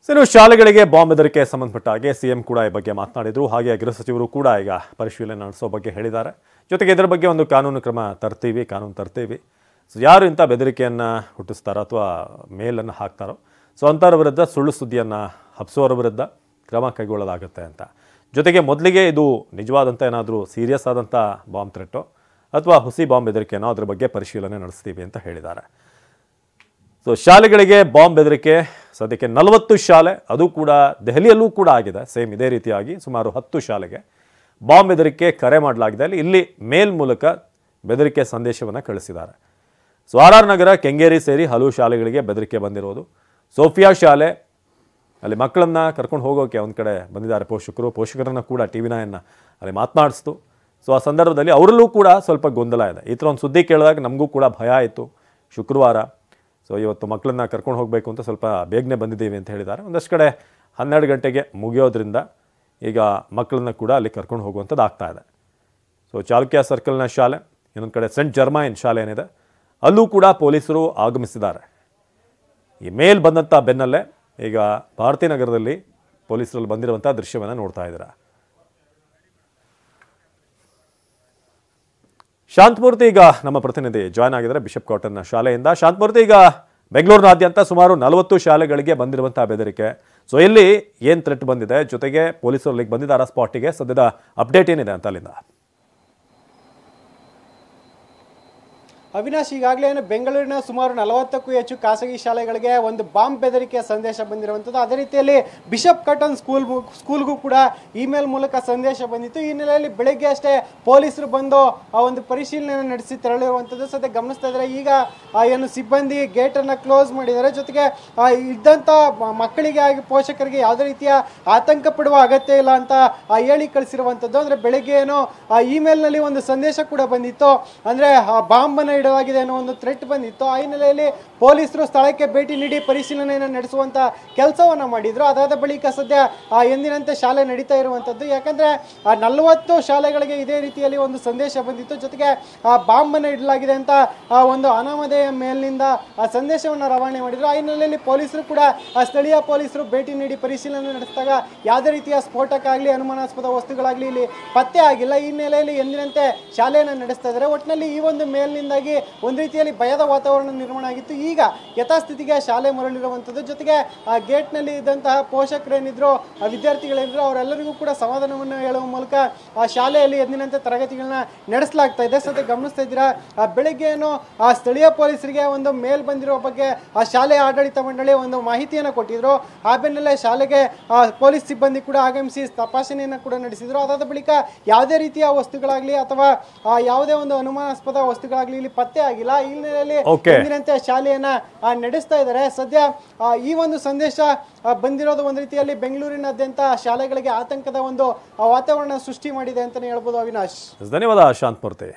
ಇನ್ನು ಶಾಲೆಗಳಿಗೆ ಬಾಂಬ್ ಬೆದರಿಕೆ ಸಂಬಂಧಪಟ್ಟ ಹಾಗೆ ಸಿಎಂ ಕೂಡ ಈ ಬಗ್ಗೆ ಮಾತನಾಡಿದ್ರು. ಹಾಗೆ ಗೃಹ ಸಚಿವರು ಕೂಡ ಈಗ ಪರಿಶೀಲನೆ ನಡೆಸೋ ಬಗ್ಗೆ ಹೇಳಿದ್ದಾರೆ. ಜೊತೆಗೆ ಇದರ ಬಗ್ಗೆ ಒಂದು ಕಾನೂನು ತರ್ತೀವಿ. ಸೊ ಯಾರು ಇಂಥ ಬೆದರಿಕೆಯನ್ನು ಹುಟ್ಟಿಸ್ತಾರೋ ಅಥವಾ ಮೇಲನ್ನು ಹಾಕ್ತಾರೋ ಸೊ ಅಂಥವ್ರ ವಿರುದ್ಧ ಸುಳ್ಳು ಸುದ್ದಿಯನ್ನು ಹಬ್ಸೋರ ವಿರುದ್ಧ ಕ್ರಮ ಕೈಗೊಳ್ಳಲಾಗುತ್ತೆ ಅಂತ. ಜೊತೆಗೆ ಮೊದಲಿಗೆ ಇದು ನಿಜವಾದಂಥ ಏನಾದರೂ ಸೀರಿಯಸ್ ಆದಂಥ ಬಾಂಬ್ ಥ್ರೆಟ್ಟೋ ಅಥವಾ ಹುಸಿ ಬಾಂಬ್ ಬೆದರಿಕೆನೋ ಅದ್ರ ಬಗ್ಗೆ ಪರಿಶೀಲನೆ ನಡೆಸ್ತೀವಿ ಅಂತ ಹೇಳಿದ್ದಾರೆ. ಸೊ ಶಾಲೆಗಳಿಗೆ ಬಾಂಬ್ ಬೆದರಿಕೆ ಸದ್ಯಕ್ಕೆ 40 ಶಾಲೆ, ಅದು ಕೂಡ ದೆಹಲಿಯಲ್ಲೂ ಕೂಡ ಆಗಿದೆ. ಸೇಮ್ ಇದೇ ರೀತಿಯಾಗಿ ಸುಮಾರು 10 ಶಾಲೆಗೆ ಬಾಂಬ್ ಬೆದರಿಕೆ ಕರೆ ಮಾಡಲಾಗಿದೆ. ಇಲ್ಲಿ ಮೇಲ್ ಮೂಲಕ ಬೆದರಿಕೆ ಸಂದೇಶವನ್ನು ಕಳಿಸಿದ್ದಾರೆ. ಸೊ RR ನಗರ, ಕೆಂಗೇರಿ ಸೇರಿ ಹಲವು ಶಾಲೆಗಳಿಗೆ ಬೆದರಿಕೆ ಬಂದಿರೋದು. ಸೋಫಿಯಾ ಶಾಲೆ ಅಲ್ಲಿ ಮಕ್ಕಳನ್ನು ಕರ್ಕೊಂಡು ಹೋಗೋಕೆ ಒಂದು ಕಡೆ ಬಂದಿದ್ದಾರೆ ಪೋಷಕರನ್ನು ಕೂಡ TV9 ಅಲ್ಲಿ ಮಾತನಾಡಿಸ್ತು. ಸೊ ಆ ಸಂದರ್ಭದಲ್ಲಿ ಅವರಲ್ಲೂ ಕೂಡ ಸ್ವಲ್ಪ ಗೊಂದಲ ಇದೆ. ಈ ಥರ ಒಂದು ಸುದ್ದಿ ಕೇಳಿದಾಗ ನಮಗೂ ಕೂಡ ಭಯ ಆಯಿತು. ಶುಕ್ರವಾರ ಸೊ ಇವತ್ತು ಮಕ್ಕಳನ್ನ ಕರ್ಕೊಂಡು ಹೋಗಬೇಕು ಅಂತ ಸ್ವಲ್ಪ ಬೇಗನೆ ಬಂದಿದ್ದೀವಿ ಅಂತ ಹೇಳಿದ್ದಾರೆ. ಒಂದಷ್ಟು ಕಡೆ 12 ಗಂಟೆಗೆ ಮುಗಿಯೋದ್ರಿಂದ ಈಗ ಮಕ್ಕಳನ್ನ ಕೂಡ ಅಲ್ಲಿ ಕರ್ಕೊಂಡು ಹೋಗುವಂಥದ್ದು ಆಗ್ತಾ ಇದೆ. ಸೊ ಚಾಲುಕ್ಯ ಸರ್ಕಲ್ನ ಶಾಲೆ, ಇನ್ನೊಂದು ಕಡೆ ಸೆಂಟ್ ಜರ್ಮೈನ್ ಶಾಲೆ ಏನಿದೆ ಅಲ್ಲೂ ಕೂಡ ಪೊಲೀಸರು ಆಗಮಿಸಿದ್ದಾರೆ. ಈ ಮೇಲ್ ಬಂದಂಥ ಬೆನ್ನಲ್ಲೇ ಈಗ ಭಾರತೀಯ ನಗರದಲ್ಲಿ ಪೊಲೀಸರಲ್ಲಿ ಬಂದಿರುವಂಥ ದೃಶ್ಯವನ್ನು ನೋಡ್ತಾ ಇದ್ದೀರಾ. ಶಾಂತಮೂರ್ತಿ ಈಗ ನಮ್ಮ ಪ್ರತಿನಿಧಿ ಜಾಯ್ನ್ ಆಗಿದ್ದಾರೆ ಬಿಷಪ್ ಕಾಟನ್ ಶಾಲೆಯಿಂದ. ಶಾಂತಮೂರ್ತಿ, ಈಗ ಬೆಂಗಳೂರಿನಾದ್ಯಂತ ಸುಮಾರು 40 ಶಾಲೆಗಳಿಗೆ ಬಂದಿರುವಂತಹ ಬೆದರಿಕೆ. ಸೊ ಇಲ್ಲಿ ಏನು ಥ್ರೆಟ್ ಬಂದಿದೆ, ಜೊತೆಗೆ ಪೊಲೀಸರು ಅಲ್ಲಿಗೆ ಬಂದಿದ್ದಾರಾ ಸ್ಪಾಟಿಗೆ? ಸದ್ಯದ ಅಪ್ಡೇಟ್ ಏನಿದೆ ಅಂತ ಅಲ್ಲಿಂದ? ಅವಿನಾಶ್, ಈಗಾಗಲೇ ಬೆಂಗಳೂರಿನ ಸುಮಾರು 40ಕ್ಕೂ ಹೆಚ್ಚು ಖಾಸಗಿ ಶಾಲೆಗಳಿಗೆ ಒಂದು ಬಾಂಬ್ ಬೆದರಿಕೆಯ ಸಂದೇಶ ಬಂದಿರುವಂಥದ್ದು. ಅದೇ ರೀತಿಯಲ್ಲಿ ಬಿಷಪ್ ಕಾಟನ್ ಸ್ಕೂಲ್ಗೂ ಕೂಡ ಇಮೇಲ್ ಮೂಲಕ ಸಂದೇಶ ಬಂದಿತ್ತು. ಈ ಹಿನ್ನೆಲೆಯಲ್ಲಿ ಬೆಳಗ್ಗೆ ಅಷ್ಟೇ ಪೊಲೀಸರು ಬಂದು ಆ ಒಂದು ಪರಿಶೀಲನೆ ನಡೆಸಿ ತೆರಳಿರುವಂಥದ್ದು ಸದ್ಯ ಗಮನಿಸ್ತಾ ಇದ್ದಾರೆ. ಈಗ ಏನು ಸಿಬ್ಬಂದಿ ಗೇಟನ್ನು ಕ್ಲೋಸ್ ಮಾಡಿದ್ದಾರೆ. ಜೊತೆಗೆ ಇದ್ದಂಥ ಮಕ್ಕಳಿಗೆ ಆಗಿ ಪೋಷಕರಿಗೆ ಯಾವುದೇ ರೀತಿಯ ಆತಂಕ ಪಡುವ ಅಗತ್ಯ ಇಲ್ಲ ಅಂತ ಹೇಳಿ ಕಳಿಸಿರುವಂಥದ್ದು. ಅಂದರೆ ಬೆಳಗ್ಗೆ ಏನೋ ಇಮೇಲ್ನಲ್ಲಿ ಒಂದು ಸಂದೇಶ ಕೂಡ ಬಂದಿತ್ತು, ಅಂದರೆ ಬಾಂಬನ್ನು ಇಡಲಾಗಿದೆ ಅನ್ನೋ ಒಂದು ಥ್ರೆಟ್ ಬಂದಿತ್ತು. ಆ ಹಿನ್ನೆಲೆಯಲ್ಲಿ ಪೊಲೀಸರು ಸ್ಥಳಕ್ಕೆ ಭೇಟಿ ನೀಡಿ ಪರಿಶೀಲನೆಯನ್ನು ನಡೆಸುವಂತ ಕೆಲಸವನ್ನ ಮಾಡಿದ್ರು. ಅದಾದ ಬಳಿಕ ಸದ್ಯ ಎಂದಿನಂತೆ ಶಾಲೆ ನಡೀತಾ ಇರುವಂತದ್ದು. ಯಾಕಂದ್ರೆ 40 ಶಾಲೆಗಳಿಗೆ ಇದೇ ರೀತಿಯಲ್ಲಿ ಒಂದು ಸಂದೇಶ ಬಂದಿತ್ತು. ಜೊತೆಗೆ ಬಾಂಬ್ ಅನ್ನು ಇಡಲಾಗಿದೆ ಅಂತ ಒಂದು ಅನಾಮಧೇಯ ಮೇಲ್ನಿಂದ ಸಂದೇಶವನ್ನು ರವಾನೆ ಮಾಡಿದ್ರು. ಆ ಹಿನ್ನೆಲೆಯಲ್ಲಿ ಪೊಲೀಸರು ಕೂಡ ಸ್ಥಳೀಯ ಪೊಲೀಸರು ಭೇಟಿ ನೀಡಿ ಪರಿಶೀಲನೆ ನಡೆಸಿದಾಗ ಯಾವುದೇ ರೀತಿಯ ಸ್ಫೋಟಕ ಆಗಲಿ ಅನುಮಾನಾಸ್ಪದ ವಸ್ತುಗಳಾಗಲಿ ಇಲ್ಲಿ ಪತ್ತೆ ಆಗಿಲ್ಲ. ಈ ಹಿನ್ನೆಲೆಯಲ್ಲಿ ಎಂದಿನಂತೆ ಶಾಲೆಯನ್ನು ನಡೆಸ್ತಾ ಇದ್ದಾರೆ. ಒಟ್ಟಿನಲ್ಲಿ ಈ ಒಂದು ಮೇಲ್ನಿಂದಾಗಿ ಒಂದು ರೀತಿಯಲ್ಲಿ ಭಯದ ವಾತಾವರಣ ನಿರ್ಮಾಣ ಆಗಿತ್ತು. ಈಗ ಯಥಾಸ್ಥಿತಿಗೆ ಶಾಲೆ ಮರಳಿರುವಂಥದ್ದು. ಜೊತೆಗೆ ಗೇಟ್ ನಲ್ಲಿ ಇದ್ದಂತಹ ಪೋಷಕರೇನಿದ್ರು, ವಿದ್ಯಾರ್ಥಿಗಳೇನಿದ್ರು ಅವರೆಲ್ಲರಿಗೂ ಕೂಡ ಸಮಾಧಾನವನ್ನು ಹೇಳುವ ಮೂಲಕ ಶಾಲೆಯಲ್ಲಿ ಎಂದಿನಂತೆ ತರಗತಿಗಳನ್ನ ನಡೆಸಲಾಗ್ತಾ ಇದೆ. ಸದ್ಯ ಗಮನಿಸ್ತಾ ಇದ್ದೀರಾ, ಬೆಳಗ್ಗೆ ಏನು ಸ್ಥಳೀಯ ಪೊಲೀಸರಿಗೆ ಒಂದು ಮೇಲ್ ಬಂದಿರೋ ಬಗ್ಗೆ ಶಾಲೆಯ ಆಡಳಿತ ಮಂಡಳಿ ಒಂದು ಮಾಹಿತಿಯನ್ನು ಕೊಟ್ಟಿದ್ರು. ಆ ಬೆನ್ನಲ್ಲೇ ಶಾಲೆಗೆ ಪೊಲೀಸ್ ಸಿಬ್ಬಂದಿ ಕೂಡ ಆಗಮಿಸಿ ತಪಾಸಣೆಯನ್ನು ಕೂಡ ನಡೆಸಿದ್ರು. ಅದಾದ ಬಳಿಕ ಯಾವುದೇ ರೀತಿಯ ವಸ್ತುಗಳಾಗ್ಲಿ ಅಥವಾ ಯಾವುದೇ ಒಂದು ಅನುಮಾನಾಸ್ಪದ ವಸ್ತುಗಳಾಗ್ಲಿ ಇಲ್ಲಿ ಪತ್ತೆ ಆಗಿಲ್ಲ. ಈ ಹಿನ್ನೆಲೆಯಲ್ಲಿ ಎಂದಿನಂತೆ ಶಾಲೆಯನ್ನ ನಡೆಸ್ತಾ ಇದ್ದಾರೆ. ಸದ್ಯ ಈ ಒಂದು ಸಂದೇಶ ಬಂದಿರೋದು ಒಂದು ರೀತಿಯಲ್ಲಿ ಬೆಂಗಳೂರಿನಾದ್ಯಂತ ಶಾಲೆಗಳಿಗೆ ಆತಂಕದ ಒಂದು ವಾತಾವರಣ ಸೃಷ್ಟಿ ಮಾಡಿದೆ ಅಂತಾನೆ ಹೇಳ್ಬೋದು. ಅವಿನಾಶ್, ಧನ್ಯವಾದ ಶಾಂತಮೂರ್ತಿ.